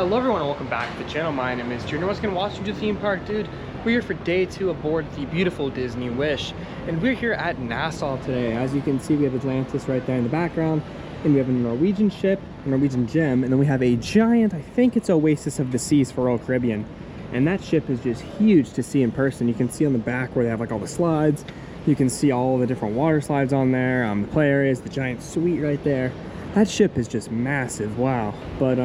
Hello everyone and welcome back to the channel. My name is Junior. What's gonna watch you to the theme park, dude? We're here for day 2 aboard the beautiful Disney Wish, and we're here at Nassau today. As you can see, we have Atlantis right there in the background, and we have a Norwegian ship, a Norwegian gem, and then we have a giant, I think it's Oasis of the Seas for Royal Caribbean. And that ship is just huge to see in person. You can see on the back where they have like all the slides. You can see all the different water slides on there, the play areas, the giant suite right there. That ship is just massive, wow. But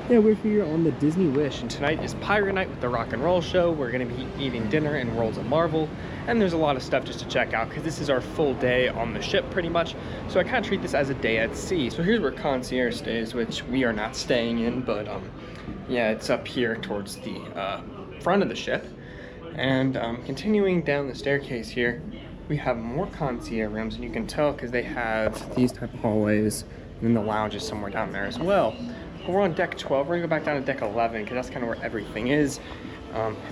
yeah, we're here on the Disney Wish, and tonight is Pirate Night with the Rock and Roll Show. We're gonna be eating dinner in Worlds of Marvel, and there's a lot of stuff just to check out because this is our full day on the ship pretty much. So I kind of treat this as a day at sea. So here's where Concierge stays, which we are not staying in, but yeah, it's up here towards the front of the ship. And continuing down the staircase here, we have more concierge rooms, and you can tell because they have these type of hallways, and then the lounge is somewhere down there as well. But we're on deck 12. We're gonna go back down to deck 11 because that's kind of where everything is.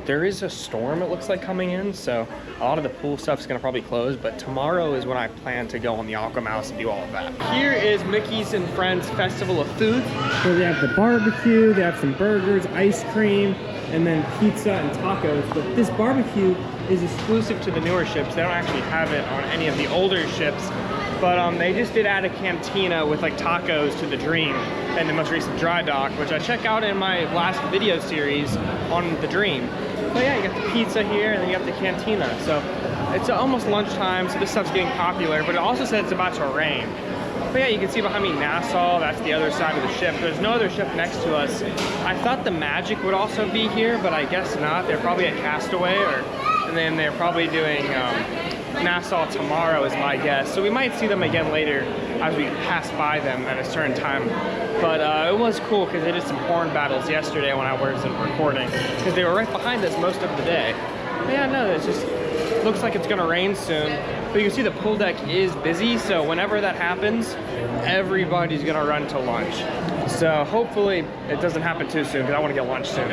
There is a storm, it looks like, coming in, so a lot of the pool stuff is gonna probably close, but tomorrow is when I plan to go on the Aqua Mouse and do all of that. Here is Mickey's and Friends Festival of Food. So they have the barbecue, they have some burgers, ice cream, and then pizza and tacos. But this barbecue is exclusive to the newer ships. They don't actually have it on any of the older ships. But they just did add a cantina with like tacos to the Dream and the most recent dry dock, which I check out in my last video series on the Dream. But yeah, you got the pizza here and then you got the cantina. So it's almost lunchtime, so this stuff's getting popular, but it also said it's about to rain. But yeah, you can see behind me Nassau, that's the other side of the ship. There's no other ship next to us. I thought the Magic would also be here, but I guess not. They're probably at Castaway, and then they're probably doing Nassau tomorrow is my guess. So we might see them again later as we pass by them at a certain time. But it was cool because they did some horn battles yesterday when I wasn't recording, because they were right behind us most of the day. But yeah, no, it just looks like it's gonna rain soon. But you can see the pool deck is busy, so whenever that happens, everybody's gonna run to lunch. So hopefully it doesn't happen too soon because I want to get lunch soon.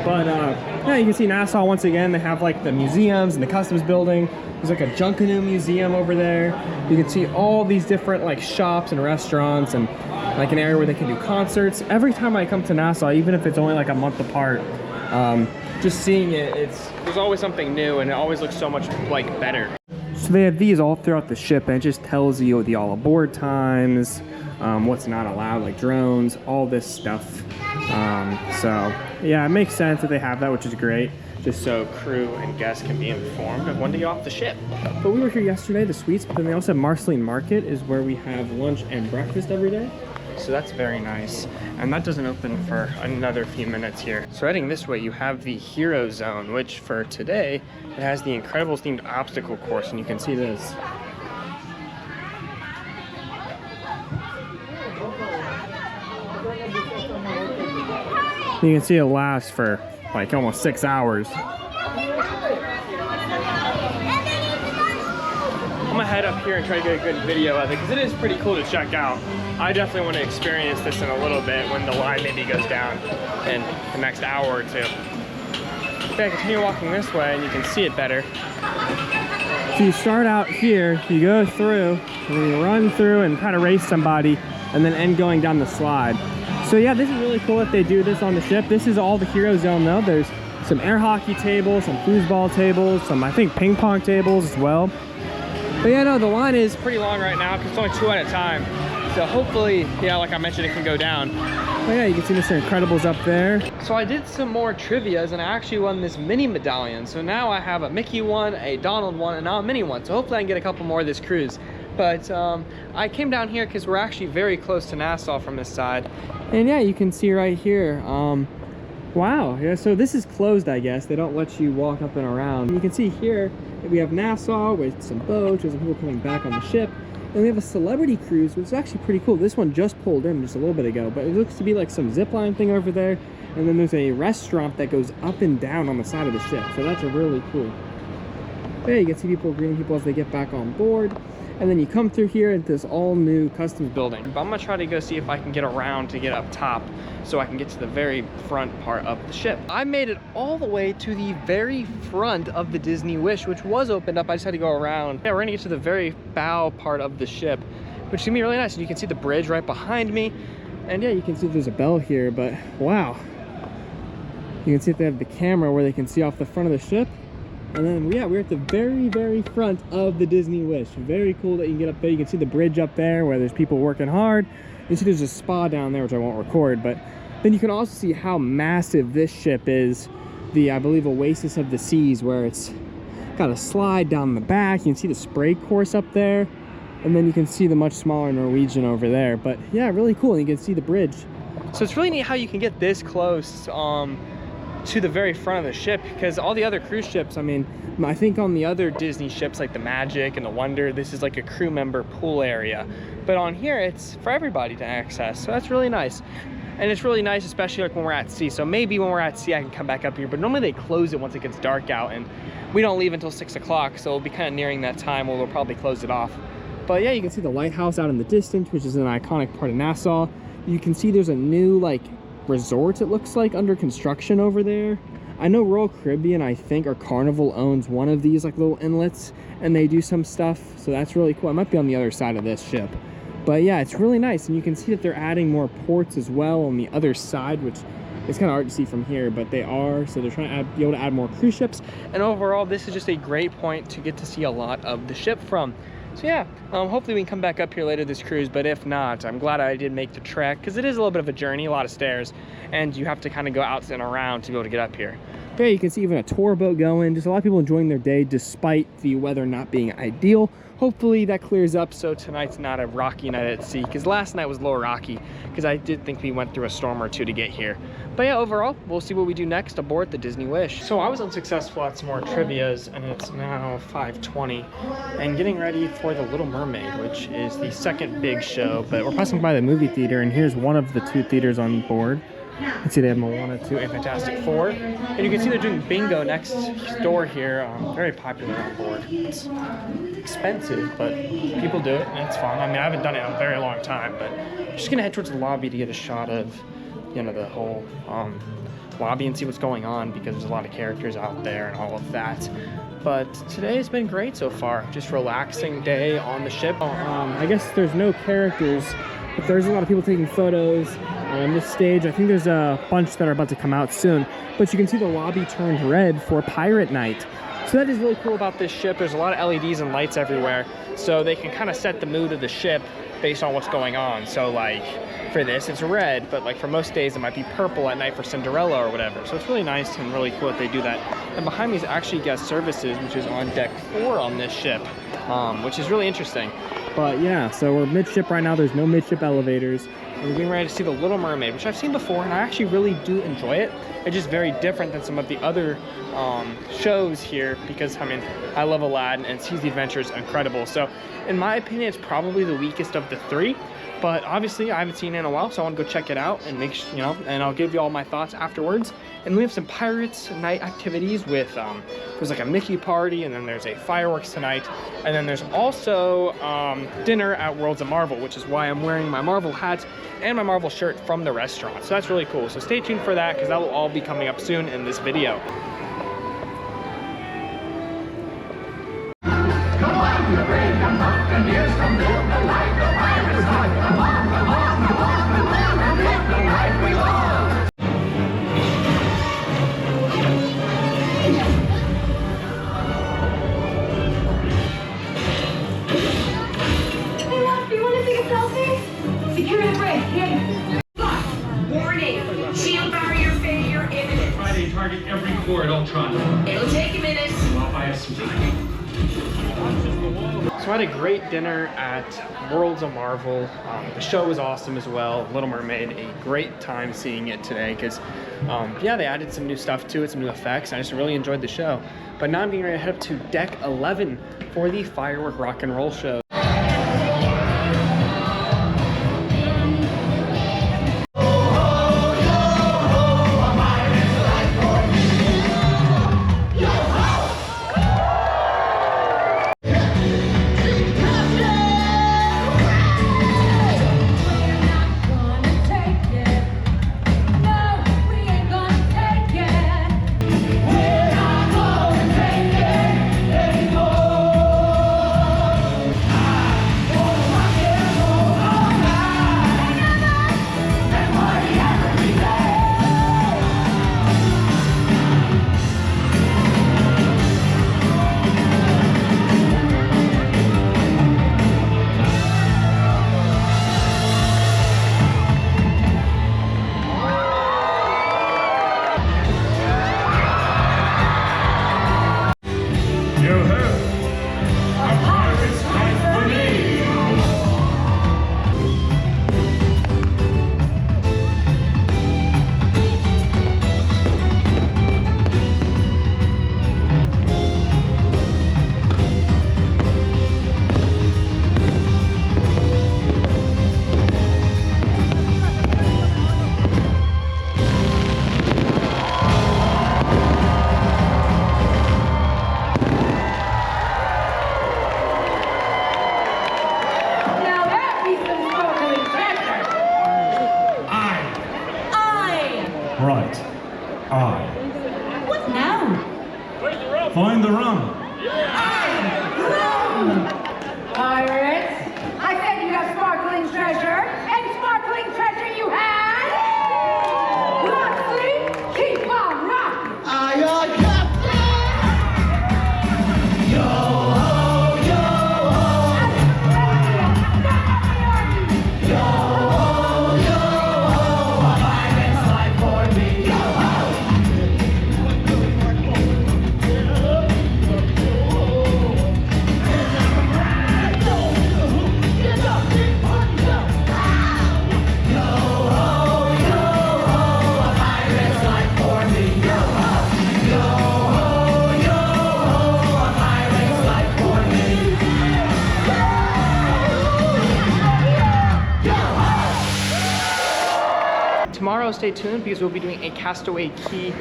But yeah, you can see Nassau once again. They have like the museums and the customs building. There's like a Junkanoo museum over there. You can see all these different like shops and restaurants and like an area where they can do concerts. Every time I come to Nassau, even if it's only like a month apart, just seeing it, there's always something new, and it always looks so much like better. So they have these all throughout the ship, and it just tells you the all aboard times, what's not allowed, like drones, all this stuff. So yeah, it makes sense that they have that, which is great, just so crew and guests can be informed of when to get off the ship. But we were here yesterday, the suites, but then they also have Marceline Market is where we have lunch and breakfast every day. So that's very nice. And that doesn't open for another few minutes here. So heading this way, you have the Hero Zone, which for today, it has the Incredibles themed obstacle course, and you can see this. You can see it lasts for like almost 6 hours. I'm gonna head up here and try to get a good video of it because it is pretty cool to check out. I definitely want to experience this in a little bit when the line maybe goes down in the next hour or two. Okay, continue walking this way and you can see it better. So you start out here, you go through, and then you run through and try to race somebody, and then end going down the slide. So yeah, this is really cool that they do this on the ship. This is all the Hero Zone though. There's some air hockey tables, some foosball tables, some I think ping pong tables as well. But yeah, no, the line is pretty long right now because it's only 2 at a time. So hopefully, yeah, like I mentioned, it can go down. But yeah, you can see Mr. Incredibles up there. So I did some more trivias and I actually won this mini medallion. So now I have a Mickey one, a Donald one, and now a Minnie one. So hopefully I can get a couple more this cruise. But I came down here because we're actually very close to Nassau from this side. And yeah, you can see right here. Wow, yeah, so this is closed, I guess. They don't let you walk up and around. You can see here that we have Nassau with some boats, there's some people coming back on the ship. And we have a celebrity cruise, which is actually pretty cool. This one just pulled in just a little bit ago, but it looks to be like some zip line thing over there. And then there's a restaurant that goes up and down on the side of the ship. So that's really cool. But yeah, you can see people greeting people as they get back on board. And then you come through here into this all new customs building. But I'm gonna try to go see if I can get around to get up top so I can get to the very front part of the ship. I made it all the way to the very front of the Disney Wish, which was opened up. I just had to go around. Yeah, we're gonna get to the very bow part of the ship, which is gonna be really nice. And you can see the bridge right behind me. And yeah, you can see there's a bell here, but wow. You can see that they have the camera where they can see off the front of the ship. And then, yeah, we're at the very, very front of the Disney Wish. Very cool that you can get up there. You can see the bridge up there where there's people working hard. You see there's a spa down there, which I won't record, but then you can also see how massive this ship is. The, I believe, Oasis of the Seas, where it's got a slide down the back. You can see the spray course up there. And then you can see the much smaller Norwegian over there. But yeah, really cool. And you can see the bridge. So it's really neat how you can get this close to the very front of the ship, because all the other cruise ships, I mean, I think on the other Disney ships like the Magic and the Wonder, this is like a crew member pool area. But on here, it's for everybody to access. So that's really nice. And it's really nice, especially like when we're at sea. So maybe when we're at sea, I can come back up here. But normally they close it once it gets dark out. And we don't leave until 6 o'clock. So it'll be kind of nearing that time where we'll probably close it off. But yeah, you can see the lighthouse out in the distance, which is an iconic part of Nassau. You can see there's a new like resort, it looks like, under construction over there. I know Royal Caribbean, I think, or Carnival owns one of these like little inlets, and they do some stuff. So that's really cool. I might be on the other side of this ship. But yeah, it's really nice. And you can see that they're adding more ports as well on the other side, which it's kind of hard to see from here, but they are. So they're trying to be able to add more cruise ships. And overall, this is just a great point to get to see a lot of the ship from. So yeah, hopefully we can come back up here later this cruise, but if not, I'm glad I did make the trek, because it is a little bit of a journey, a lot of stairs, and you have to kind of go out and around to be able to get up here. But yeah, you can see even a tour boat going, just a lot of people enjoying their day despite the weather not being ideal. Hopefully that clears up so tonight's not a rocky night at sea, because last night was a little rocky, because I did think we went through a storm or two to get here. But yeah, overall, we'll see what we do next aboard the Disney Wish. So I was unsuccessful at some more trivias, and it's now 5:20, and getting ready for the Little Mermaid, which is the second big show. But we're passing by the movie theater, and here's one of the 2 theaters on board. You can see they have Moana 2 and Fantastic Four. And you can see they're doing bingo next door here. Very popular on board. It's expensive, but people do it, and it's fun. I mean, I haven't done it in a very long time, but I'm just gonna head towards the lobby to get a shot of, you know, the whole lobby and see what's going on, because there's a lot of characters out there and all of that. But today's been great so far. Just relaxing day on the ship. I guess there's no characters, but there's a lot of people taking photos on this stage. I think there's a bunch that are about to come out soon, but you can see the lobby turned red for Pirate Night. So that is really cool about this ship. There's a lot of LEDs and lights everywhere, so they can kind of set the mood of the ship based on what's going on. So like for this, it's red, but like for most days it might be purple at night for Cinderella or whatever. So it's really nice and really cool that they do that. And behind me is actually guest services, which is on deck 4 on this ship, which is really interesting. But yeah, so we're midship right now. There's no midship elevators. And we're getting ready to see the Little Mermaid, which I've seen before, and I actually really do enjoy it. It's just very different than some of the other shows here, because I mean, I love Aladdin, and Seas the Adventure is incredible. So in my opinion, it's probably the weakest of the 3. But obviously I haven't seen it in a while, so I want to go check it out and make sure, you know, and I'll give you all my thoughts afterwards. And we have some Pirates Night activities with, there's like a Mickey party, and then there's a fireworks tonight. And then there's also dinner at Worlds of Marvel, which is why I'm wearing my Marvel hat and my Marvel shirt from the restaurant. So that's really cool. So stay tuned for that, because that will all be coming up soon in this video. Target every core at Ultron. It'll take a minute. I'll buy us some time. So I had a great dinner at Worlds of Marvel. The show was awesome as well. Little Mermaid, a great time seeing it today, because yeah, they added some new stuff to it, some new effects. I just really enjoyed the show. But now I'm getting ready to head up to deck 11 for the firework rock and roll show. I. What now? Find the rum. Pirates, I said you have sparkling treasure, and sparkling treasure you had! Locksley, keep on rocking! Aye, aye, Captain! Yo ho, yo ho! Yo ho, yo ho! A pirate's life for me, yo ho! Tomorrow, stay tuned because we'll be doing a Castaway Key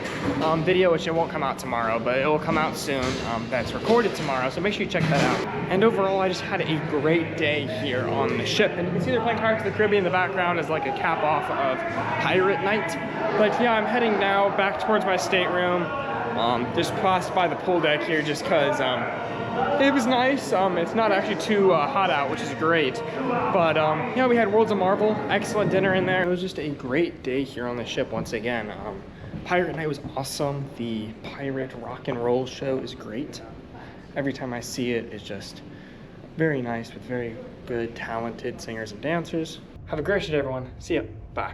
video, which it won't come out tomorrow, but it will come out soon. That's recorded tomorrow, so make sure you check that out. And overall, I just had a great day here on the ship. And you can see they're playing Pirates of the Caribbean in the background as like a cap off of Pirate Night. But yeah, I'm heading now back towards my stateroom. Just passed by the pool deck here just because it was nice. It's not actually too hot out, which is great. But yeah, we had Worlds of Marvel, excellent dinner in there. It was just a great day here on the ship once again. Pirate Night was awesome. The Pirate Rock and Roll show is great. Every time I see it, it's just very nice with very good, talented singers and dancers. Have a great day, everyone. See ya. Bye.